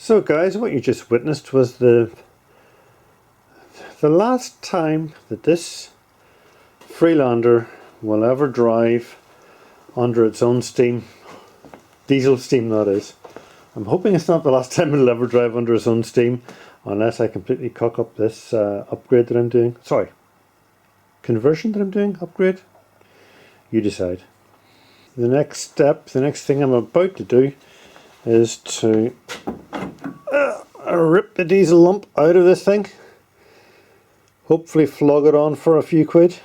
So guys, what you just witnessed was the last time that this Freelander will ever drive under its own steam, diesel steam that is. I'm hoping it's not the last time it'll ever drive under its own steam, unless I completely cock up this upgrade that I'm doing. Sorry, conversion that I'm doing, upgrade. You decide. The next step, the next thing I'm about to do is to rip the diesel lump out of this thing. Hopefully flog it on for a few quid.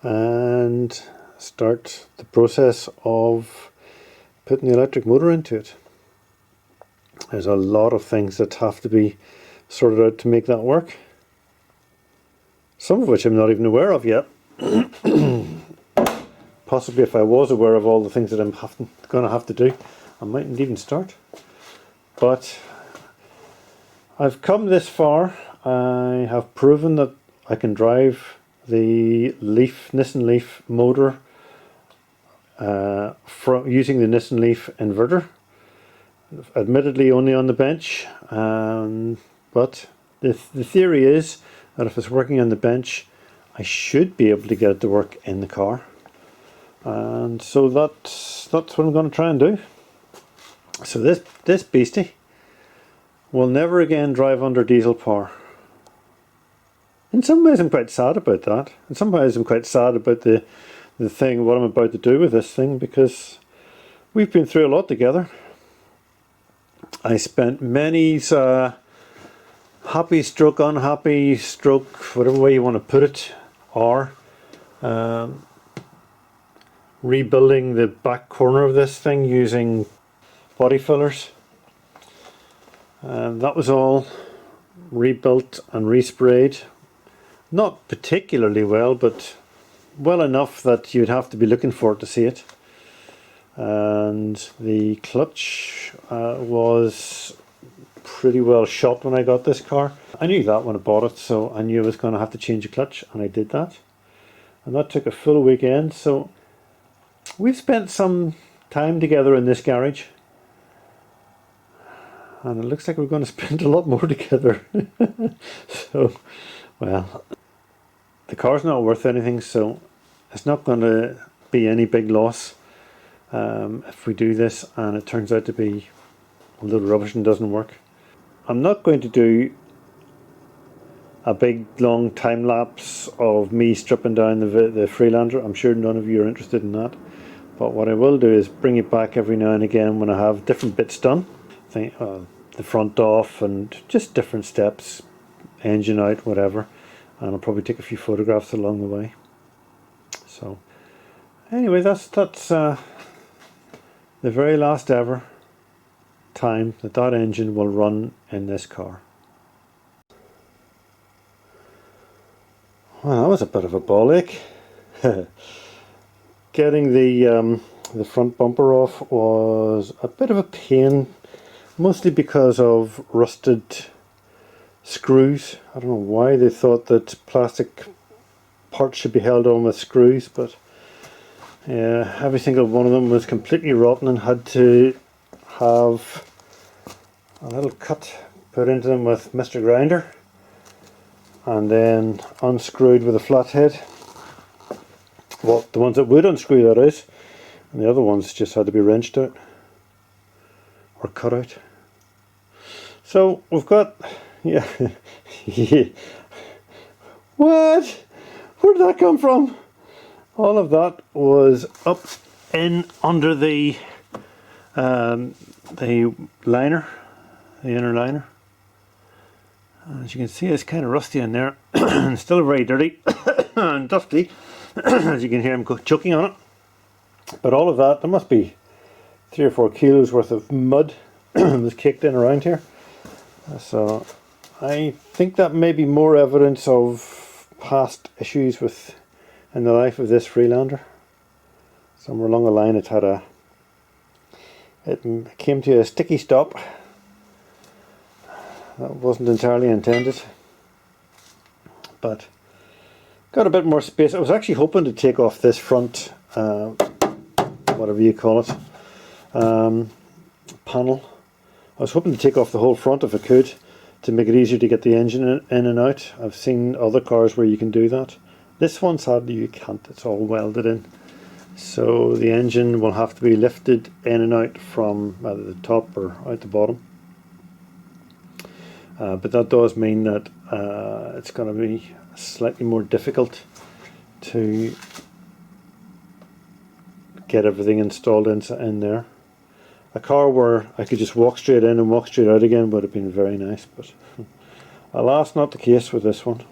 And start the process of putting the electric motor into it. There's a lot of things that have to be sorted out to make that work. Some of which I'm not even aware of yet. Possibly if I was aware of all the things that I'm going to have to do, I mightn't even start. But I've come this far. I have proven that I can drive the Nissan Leaf motor using the Nissan Leaf inverter. Admittedly only on the bench, but the theory is that if it's working on the bench, I should be able to get it to work in the car. And so that's what I'm going to try and do. So this beastie will never again drive under diesel power. In some ways I'm quite sad about that. In some ways I'm quite sad about the thing, what I'm about to do with this thing, because we've been through a lot together. I spent many happy stroke unhappy stroke, whatever way you want to put it, or rebuilding the back corner of this thing using body fillers. That was all rebuilt and resprayed. Not particularly well, but well enough that you'd have to be looking for it to see it. And the clutch was pretty well shot when I got this car. I knew that when I bought it, so I knew I was going to have to change a clutch, and I did that. And that took a full weekend, so we've spent some time together in this garage. And it looks like we're going to spend a lot more together. So, well, the car's not worth anything, so it's not going to be any big loss if we do this and it turns out to be a little rubbish and doesn't work. I'm not going to do a big long time lapse of me stripping down the Freelander. I'm sure none of you are interested in that. But what I will do is bring it back every now and again when I have different bits done. The front off and just different steps, engine out, whatever. And I'll probably take a few photographs along the way. So anyway, that's the very last ever time that engine will run in this car. Well, that was a bit of a ball ache. Getting the front bumper off was a bit of a pain, mostly because of rusted screws. I don't know why they thought that plastic parts should be held on with screws, but yeah, every single one of them was completely rotten and had to have a little cut put into them with Mr. Grinder and then unscrewed with a flathead. Well, the ones that would unscrew, that is, and the other ones just had to be wrenched out or cut out. So we've got, yeah, yeah. What? Where did that come from? All of that was up in under the liner, the inner liner. As you can see, it's kind of rusty in there and still very dirty and dusty. As you can hear, I'm choking on it. But all of that, there must be 3 or 4 kilos worth of mud was kicked in around here. So I think that may be more evidence of past issues in the life of this Freelander. Somewhere along the line it came to a sticky stop. That wasn't entirely intended, but got a bit more space. I was actually hoping to take off this front, whatever you call it, panel I was hoping to take off the whole front if I could, to make it easier to get the engine in and out. I've seen other cars where you can do that. This one, sadly, you can't. It's all welded in. So the engine will have to be lifted in and out from either the top or out the bottom. But that does mean that it's going to be slightly more difficult to get everything installed in there. A car where I could just walk straight in and walk straight out again would have been very nice, but alas, not the case with this one.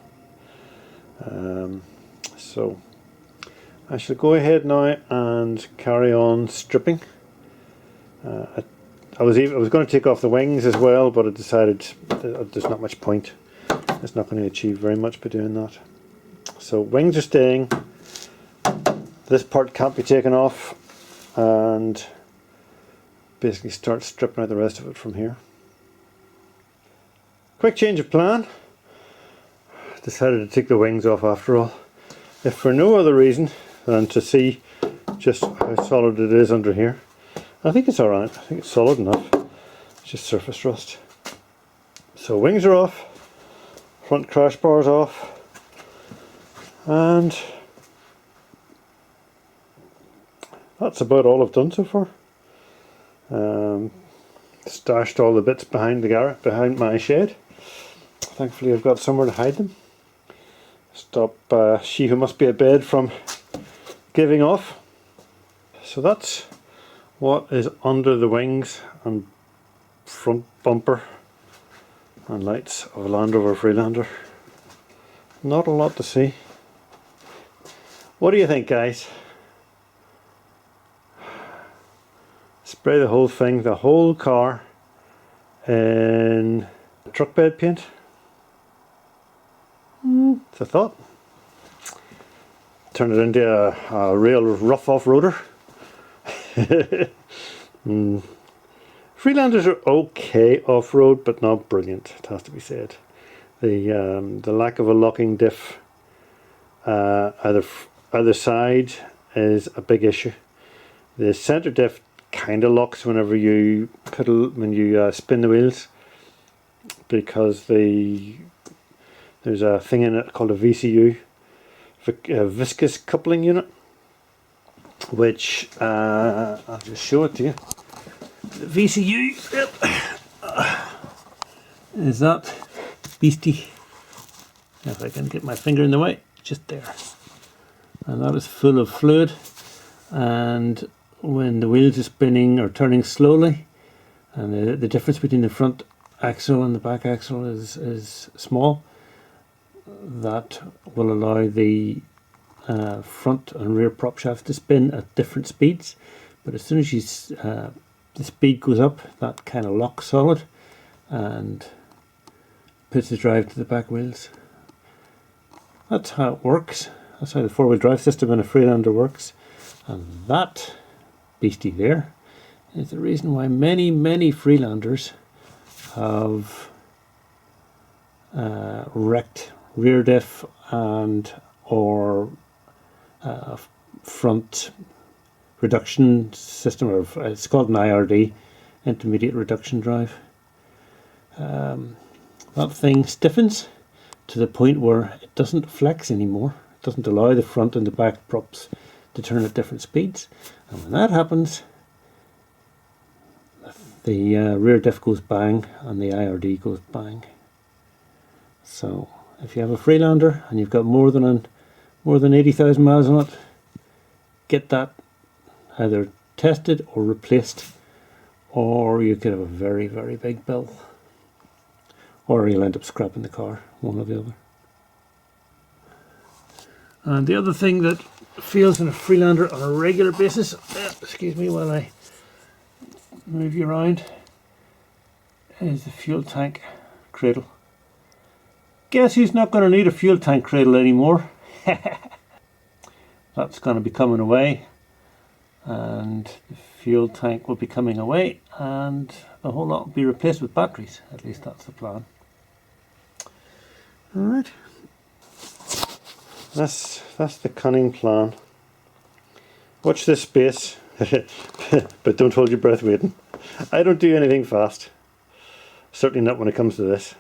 So I shall go ahead now and carry on stripping. I was going to take off the wings as well, but I decided there's not much point. It's not going to achieve very much by doing that. So wings are staying. This part can't be taken off, and basically start stripping out the rest of it from here. Quick change of plan. Decided to take the wings off after all, if for no other reason than to see just how solid it is under here. I think it's alright. I think it's solid enough. It's just surface rust. So wings are off, front crash bars off, and that's about all I've done so far. Stashed all the bits behind the garage, behind my shed. Thankfully I've got somewhere to hide them. Stop she who must be a bed from giving off. So that's what is under the wings and front bumper and lights of a Landrover Freelander. Not a lot to see. What do you think, guys? Spray the whole thing, the whole car, in truck bed paint? It's a thought. Turn it into a real rough off-roader. Freelanders are okay off-road, but not brilliant, it has to be said. The lack of a locking diff either side is a big issue. The center diff kind of locks whenever you spin the wheels, because there's a thing in it called a VCU, a viscous coupling unit, which I'll just show it to you. The VCU is that beastie, if I can get my finger in the way, just there, and that is full of fluid, and when the wheels are spinning or turning slowly, and the difference between the front axle and the back axle is small, that will allow the front and rear prop shafts to spin at different speeds. But as soon as the speed goes up, that kind of locks solid and puts the drive to the back wheels. That's how it works. That's how the four-wheel drive system in a Freelander works. And that beastie there is the reason why many Freelanders have wrecked rear diff and or front reduction system, or it's called an IRD, intermediate reduction drive. That thing stiffens to the point where it doesn't flex anymore. It doesn't allow the front and the back props to turn at different speeds, and when that happens, the rear diff goes bang and the IRD goes bang. So if you have a Freelander and you've got more than 80,000 miles on it, get that either tested or replaced, or you could have a very big bill, or you'll end up scrapping the car, one or the other. And the other thing that fails in a Freelander on a regular basis, excuse me while I move you around, is the fuel tank cradle. Guess who's not going to need a fuel tank cradle anymore? That's going to be coming away, and the fuel tank will be coming away, and the whole lot will be replaced with batteries. At least that's the plan. Alright, that's the cunning plan. Watch this space, but don't hold your breath waiting. I don't do anything fast. certainly not when it comes to this.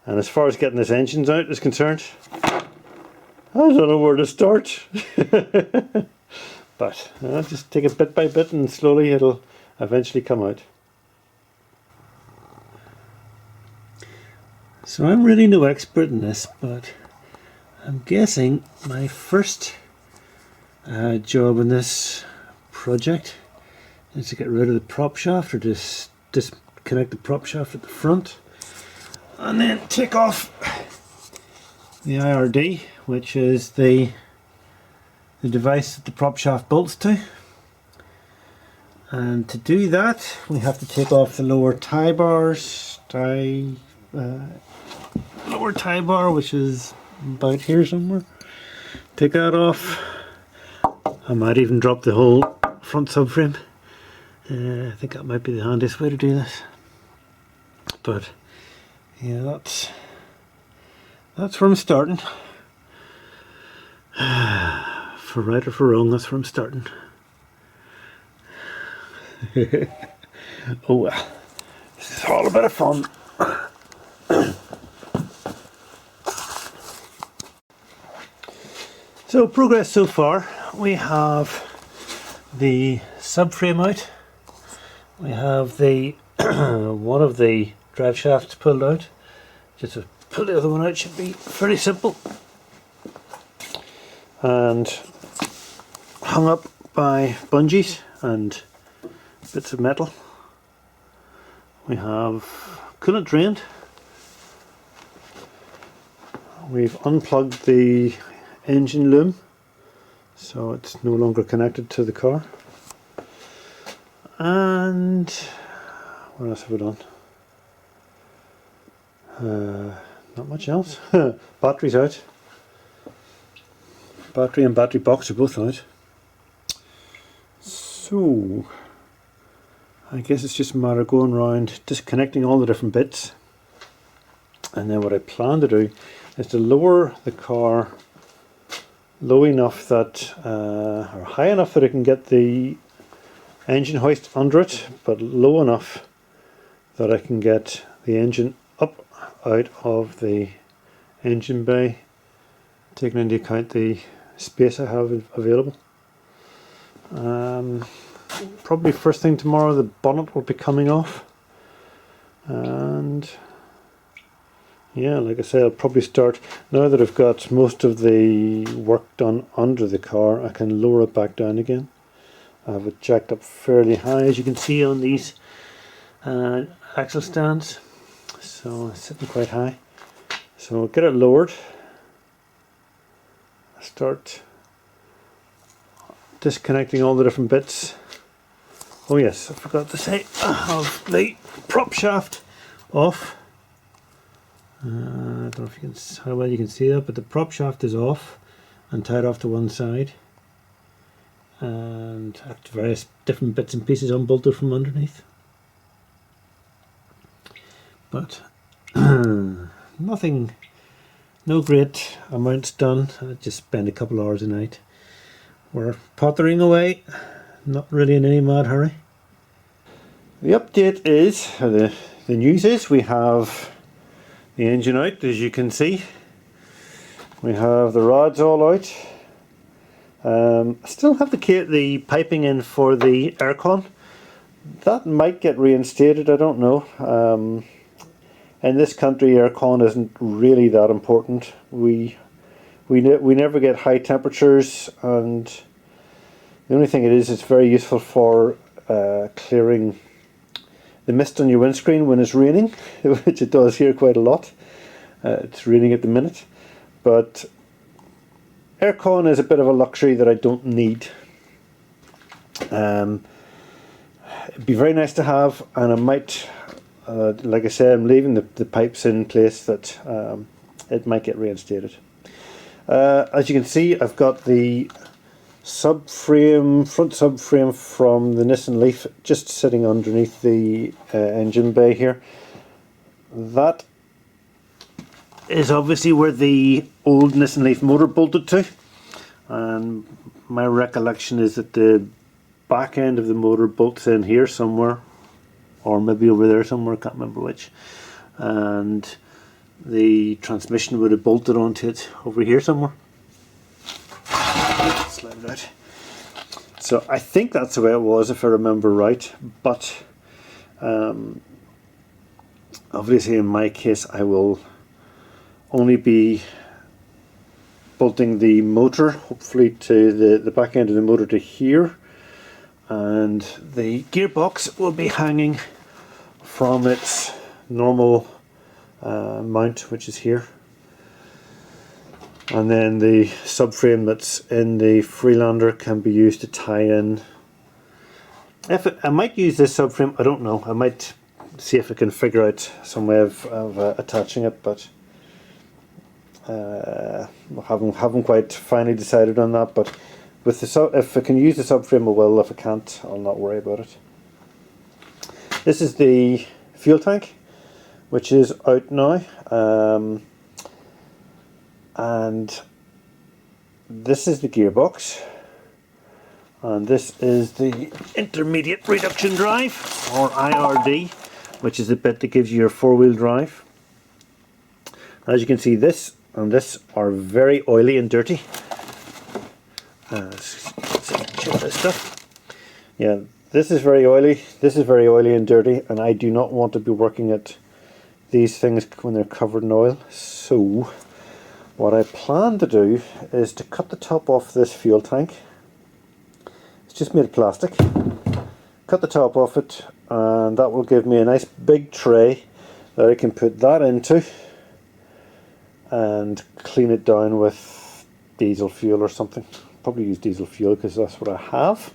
And as far as getting this engine out is concerned, I don't know where to start. But I'll just take it bit by bit and slowly it'll eventually come out. So I'm really no expert in this, but I'm guessing my first job in this project is to get rid of the prop shaft, or just disconnect the prop shaft at the front, and then take off the IRD, which is the device that the prop shaft bolts to. And to do that, we have to take off the lower tie bars, lower tie bar, which is about here somewhere. Take that off. I might even drop the whole front subframe. I think that might be the handiest way to do this. But yeah, that's where I'm starting. For right or for wrong, that's where I'm starting. Oh well, this is all a bit of fun. So progress so far, we have the subframe out, we have the one of the drive shafts pulled out. Just to pull the other one out should be fairly simple, and hung up by bungees and bits of metal. We have coolant drained. We've unplugged the engine loom, so it's no longer connected to the car. And what else have we done? Not much else. Battery's out. Battery and battery box are both out. So I guess it's just a matter of going around disconnecting all the different bits, and then what I plan to do is to lower the car low enough that, or high enough that I can get the engine hoist under it, but low enough that I can get the engine up out of the engine bay, taking into account the space I have available. Probably first thing tomorrow the bonnet will be coming off, and yeah, like I say, I'll probably start, now that I've got most of the work done under the car, I can lower it back down again. I have it jacked up fairly high, as you can see on these axle stands, so it's sitting quite high. So I'll get it lowered, start disconnecting all the different bits. Oh yes, I forgot to say, I have the prop shaft off. I don't know if you can, how well you can see that, but the prop shaft is off and tied off to one side, and various different bits and pieces unbolted from underneath. But nothing, no great amounts done. I just spend a couple hours a night. We're pottering away, not really in any mad hurry. The update is, the news is, we have the engine out, as you can see. We have the rods all out. I still have the piping in for the aircon. That might get reinstated, I don't know. In this country, aircon isn't really that important. We never get high temperatures, and the only thing it is, it's very useful for clearing the mist on your windscreen when it's raining, which it does here quite a lot. It's raining at the minute, but aircon is a bit of a luxury that I don't need. It'd be very nice to have, and I might, like I said, I'm leaving the pipes in place that it might get reinstated. As you can see, I've got the subframe, front subframe from the Nissan Leaf just sitting underneath the engine bay here. That is obviously where the old Nissan Leaf motor bolted to, and my recollection is that the back end of the motor bolts in here somewhere, or maybe over there somewhere, can't remember which, and the transmission would have bolted onto it over here somewhere. Slide it out. So I think that's the way it was, if I remember right, but obviously in my case I will only be bolting the motor, hopefully to the back end of the motor to here, and the gearbox will be hanging from its normal mount, which is here, and then the subframe that's in the Freelander can be used to tie in. I might use this subframe, I don't know, I might see if I can figure out some way of attaching it, but haven't quite finally decided on that. But with the if I can use the subframe I will, if I can't I'll not worry about it. This is the fuel tank, which is out now, and this is the gearbox, and this is the intermediate reduction drive, or IRD, which is the bit that gives you your four-wheel drive. As you can see, this and this are very oily and dirty. Check this stuff. Yeah, this is very oily, this is very oily and dirty, and I do not want to be working at these things when they're covered in oil. So what I plan to do is to cut the top off this fuel tank. It's just made of plastic. Cut the top off it, and that will give me a nice big tray that I can put that into and clean it down with diesel fuel or something. Probably use diesel fuel because that's what I have.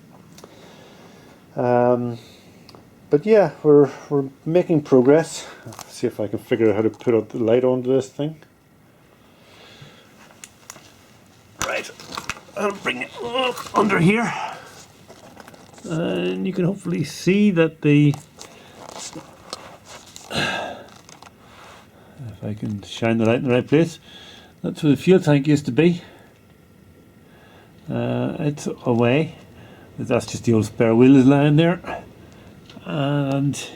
But yeah, we're making progress. Let's see if I can figure out how to put the light onto this thing. Right, I'll bring it up under here, and you can hopefully see that the, if I can shine the light in the right place, that's where the fuel tank used to be. It's away. That's just the old spare wheel is lying there, and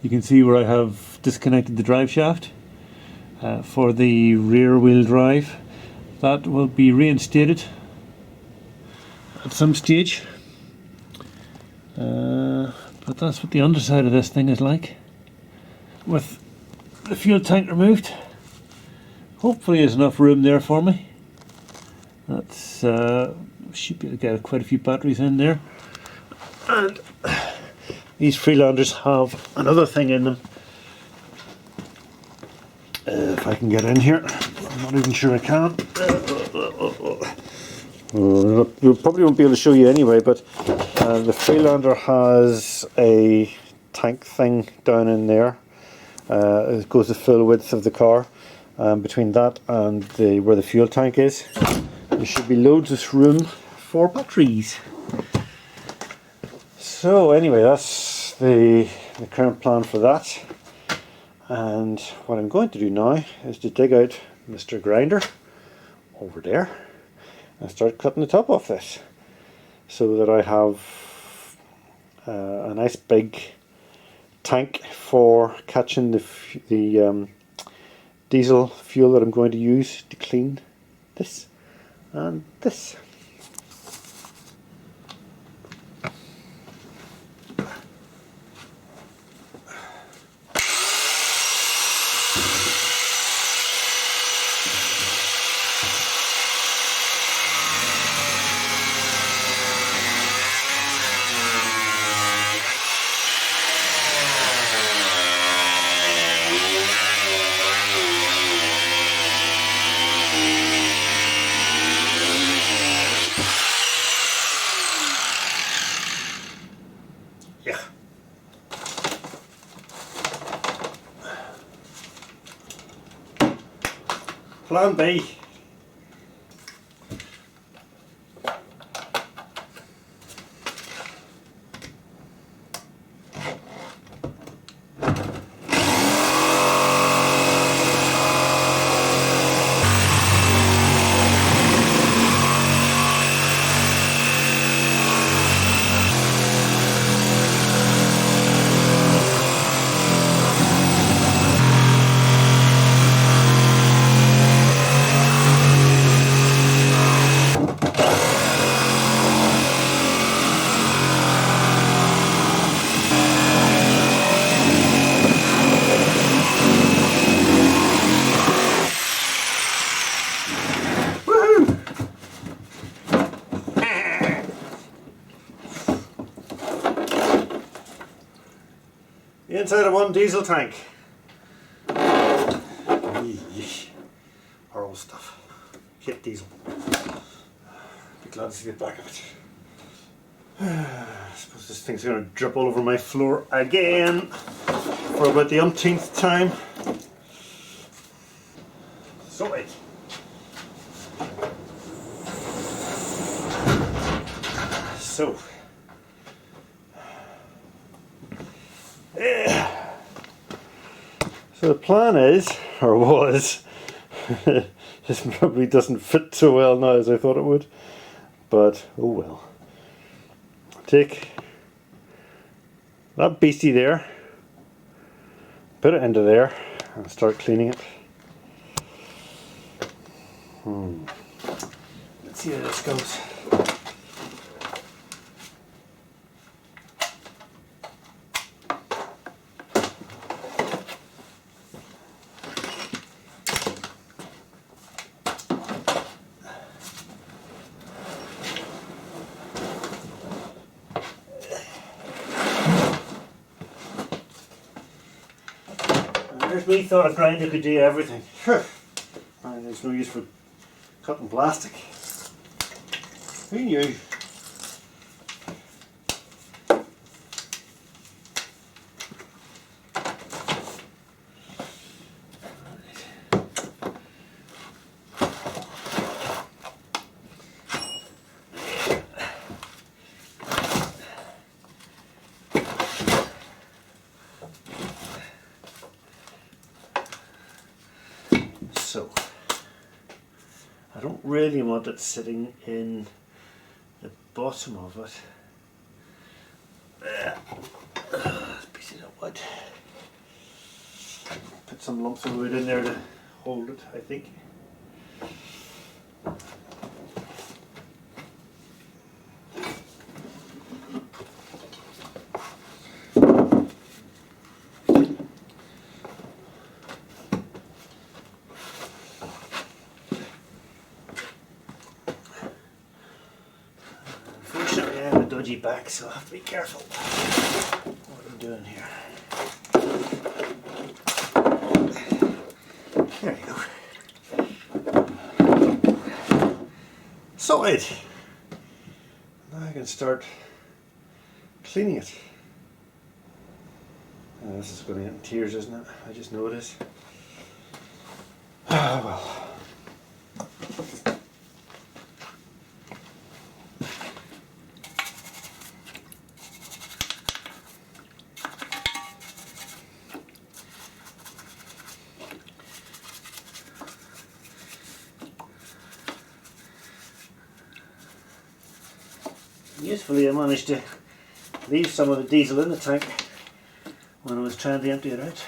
you can see where I have disconnected the drive shaft for the rear wheel drive. That will be reinstated at some stage, but that's what the underside of this thing is like, with the fuel tank removed. Hopefully there's enough room there for me. That's should be able to get quite a few batteries in there, and these Freelanders have another thing in them. If I can get in here, I'm not even sure I can. We probably won't be able to show you anyway, but the Freelander has a tank thing down in there. It goes the full width of the car. Between that and where the fuel tank is, there should be loads of room for batteries. So anyway, that's the current plan for that. And what I'm going to do now is to dig out Mr. Grinder over there and start cutting the top off this, so that I have a nice big tank for catching the diesel fuel that I'm going to use to clean this and this. Plan B. out of one diesel tank. Horrible stuff. Hate diesel. Be glad to see the back of it. I suppose this thing's going to drip all over my floor again for about the umpteenth time. So wait. So. So the plan is, or was, this probably doesn't fit so well now as I thought it would, but oh well. Take that beastie there, put it into there and start cleaning it. Let's see how this goes. There's me thought a grinder could do everything. And there's no use for cutting plastic. Who knew? So, I don't really want it sitting in the bottom of it. Pieces of wood. Put some lumps of wood in there to hold it, I think. Dodgy back, so I have to be careful what I'm doing here. There you go. Solid! Now I can start cleaning it. This is going to get in tears, isn't it? I just know it is. Ah, well. Usefully, I managed to leave some of the diesel in the tank when I was trying to empty it out.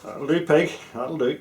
That'll do, pig. That'll do.